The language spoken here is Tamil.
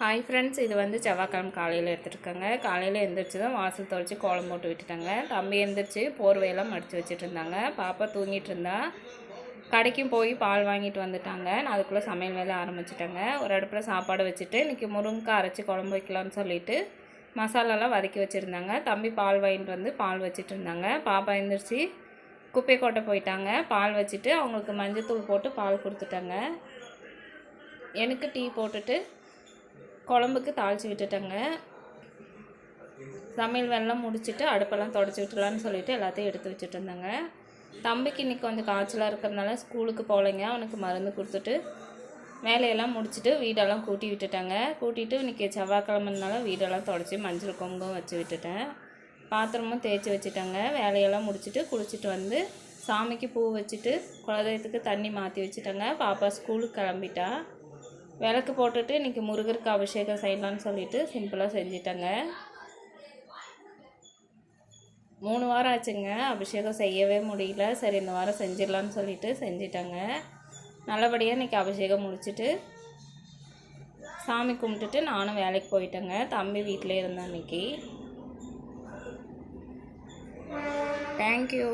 ஹாய் ஃப்ரெண்ட்ஸ், இது வந்து செவ்வாய்க்கிழமை காலையில் எடுத்துகிட்ருக்கேங்க. காலையில் எழுந்திரிச்சி தான் வாசல் தொலைச்சி கோலம் போட்டு விட்டுட்டாங்க. தம்பி எழுந்திரிச்சி போர்வையெல்லாம் மடித்து வச்சுட்டு இருந்தாங்க. பாப்பா தூங்கிட்டு இருந்தா. கடைக்கும் போய் பால் வாங்கிட்டு வந்துட்டாங்க. நான் அதுக்குள்ளே சமையல் வேலை ஆரம்பிச்சிட்டேங்க. ஒரு அடுப்பில் சாப்பாடு வச்சுட்டு இன்றைக்கி முருங்கைக்காய் அரைச்சி குழம்பு வைக்கலான்னு சொல்லிவிட்டு மசாலாலாம் வதக்கி வச்சுருந்தாங்க. தம்பி பால் வாங்கிட்டு வந்து பால் வச்சுட்டு இருந்தாங்க. பாப்பா எழுந்திரிச்சி குப்பை கொட்டை போயிட்டாங்க. பால் வச்சுட்டு அவங்களுக்கு மஞ்சத்தூள் போட்டு பால் கொடுத்துட்டாங்க. எனக்கு டீ போட்டுட்டு குழம்புக்கு தாளித்து விட்டுட்டேங்க. சமையல் வேலைலாம் முடிச்சுட்டு அடுப்பெல்லாம் தொடச்சி விட்டுலான்னு சொல்லிவிட்டு எல்லாத்தையும் எடுத்து வச்சுட்டு இருந்தாங்க. தம்பிக்கு இன்றைக்கி கொஞ்சம் காய்ச்சலாக இருக்கிறதுனால ஸ்கூலுக்கு போகலைங்க. அவனுக்கு மருந்து கொடுத்துட்டு வேலையெல்லாம் முடிச்சுட்டு வீடெல்லாம் கூட்டி விட்டுட்டாங்க. கூட்டிகிட்டு இன்றைக்கி செவ்வாய்க்கிழமைனால வீடெல்லாம் தொடச்சி மஞ்சள் குங்குமம் வச்சு விட்டுட்டேன். பாத்திரமும் தேய்ச்சி வச்சுட்டேங்க. வேலையெல்லாம் முடிச்சுட்டு குளிச்சுட்டு வந்து சாமிக்கு பூ வச்சுட்டு குலதெய்வத்துக்கு தண்ணி மாற்றி வச்சுட்டேங்க. பாப்பா ஸ்கூலுக்கு கிளம்பிட்டா. விளக்கு போட்டுட்டு இன்றைக்கி முருகருக்கு அபிஷேகம் செய்யலான்னு சொல்லிவிட்டு சிம்பிளாக செஞ்சிட்டேங்க. 3 வாரம் ஆச்சுங்க அபிஷேகம் செய்யவே முடியல. சரி, இந்த வாரம் செஞ்சிடலான்னு சொல்லிவிட்டு செஞ்சிட்டேங்க. நல்லபடியாக இன்றைக்கி அபிஷேகம் முடிச்சுட்டு சாமி கும்பிட்டுட்டு நானும் வேலைக்கு போயிட்டேங்க. தம்பி வீட்டிலே இருந்தேன் இன்றைக்கி. தேங்க்யூ.